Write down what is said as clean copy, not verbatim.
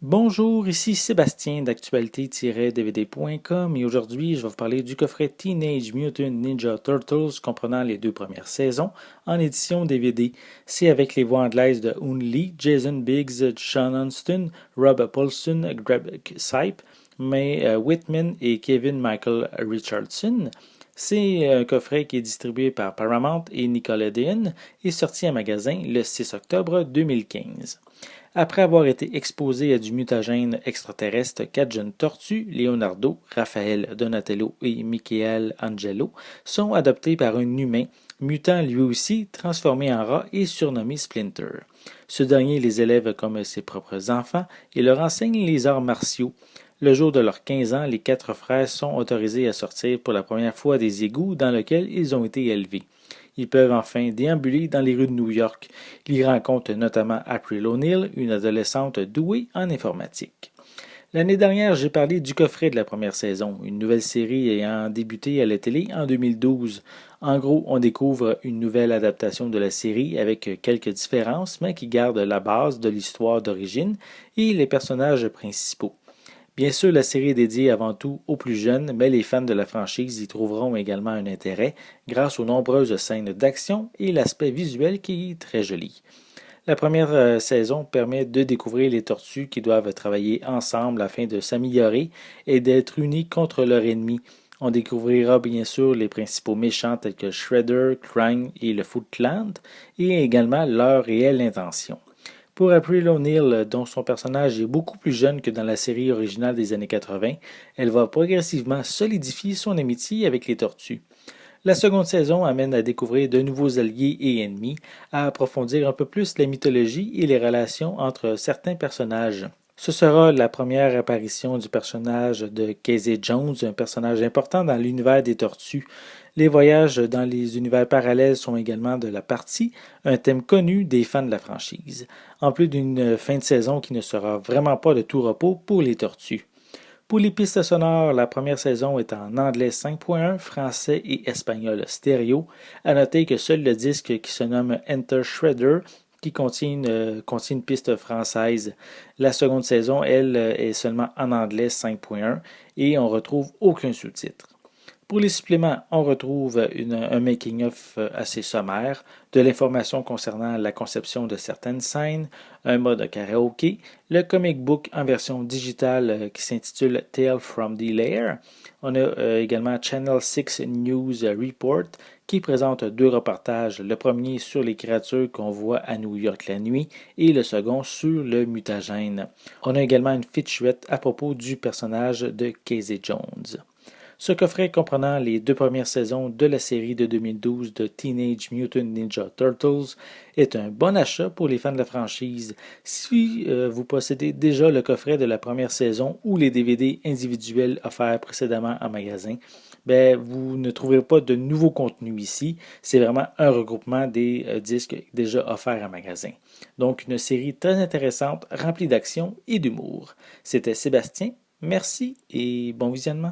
Bonjour, ici Sébastien d'actualité-dvd.com et aujourd'hui je vais vous parler du coffret Teenage Mutant Ninja Turtles comprenant les deux premières saisons en édition DVD. C'est avec les voix anglaises de Hoon Lee, Jason Biggs, Sean Hunston, Rob Paulson, Greg Sipe, Mae Whitman et Kevin Michael Richardson. C'est un coffret qui est distribué par Paramount et Nickelodeon et sorti en magasin le 6 octobre 2015. Après avoir été exposés à du mutagène extraterrestre, quatre jeunes tortues, Leonardo, Raphaël, Donatello et Michael Angelo, sont adoptés par un humain, mutant lui aussi, transformé en rat et surnommé Splinter. Ce dernier les élève comme ses propres enfants et leur enseigne les arts martiaux. Le jour de leurs 15 ans, les quatre frères sont autorisés à sortir pour la première fois des égouts dans lesquels ils ont été élevés. Ils peuvent enfin déambuler dans les rues de New York. Ils y rencontrent notamment April O'Neil, une adolescente douée en informatique. L'année dernière, j'ai parlé du coffret de la première saison, une nouvelle série ayant débuté à la télé en 2012. En gros, on découvre une nouvelle adaptation de la série avec quelques différences, mais qui garde la base de l'histoire d'origine et les personnages principaux. Bien sûr, la série est dédiée avant tout aux plus jeunes, mais les fans de la franchise y trouveront également un intérêt grâce aux nombreuses scènes d'action et l'aspect visuel qui est très joli. La première saison permet de découvrir les tortues qui doivent travailler ensemble afin de s'améliorer et d'être unis contre leur ennemi. On découvrira bien sûr les principaux méchants tels que Shredder, Krang et le Foot Clan et également leur réelle intention. Pour April O'Neil, dont son personnage est beaucoup plus jeune que dans la série originale des années 80, elle va progressivement solidifier son amitié avec les tortues. La seconde saison amène à découvrir de nouveaux alliés et ennemis, à approfondir un peu plus la mythologie et les relations entre certains personnages. Ce sera la première apparition du personnage de Casey Jones, un personnage important dans l'univers des tortues. Les voyages dans les univers parallèles sont également de la partie, un thème connu des fans de la franchise, en plus d'une fin de saison qui ne sera vraiment pas de tout repos pour les tortues. Pour les pistes sonores, la première saison est en anglais 5.1, français et espagnol stéréo. À noter que seul le disque qui se nomme Enter Shredder qui contient une piste française. La seconde saison, elle, est seulement en anglais 5.1 et on retrouve aucun sous-titre. Pour les suppléments, on retrouve un making-of assez sommaire, de l'information concernant la conception de certaines scènes, un mode karaoké, le comic book en version digitale qui s'intitule Tale from the Lair. On a également Channel 6 News Report qui présente deux reportages, le premier sur les créatures qu'on voit à New York la nuit et le second sur le mutagène. On a également une featurette à propos du personnage de Casey Jones. Ce coffret comprenant les deux premières saisons de la série de 2012 de Teenage Mutant Ninja Turtles est un bon achat pour les fans de la franchise. Si vous possédez déjà le coffret de la première saison ou les DVD individuels offerts précédemment en magasin, vous ne trouverez pas de nouveau contenu ici. C'est vraiment un regroupement des disques déjà offerts en magasin. Donc une série très intéressante, remplie d'action et d'humour. C'était Sébastien. Merci et bon visionnement.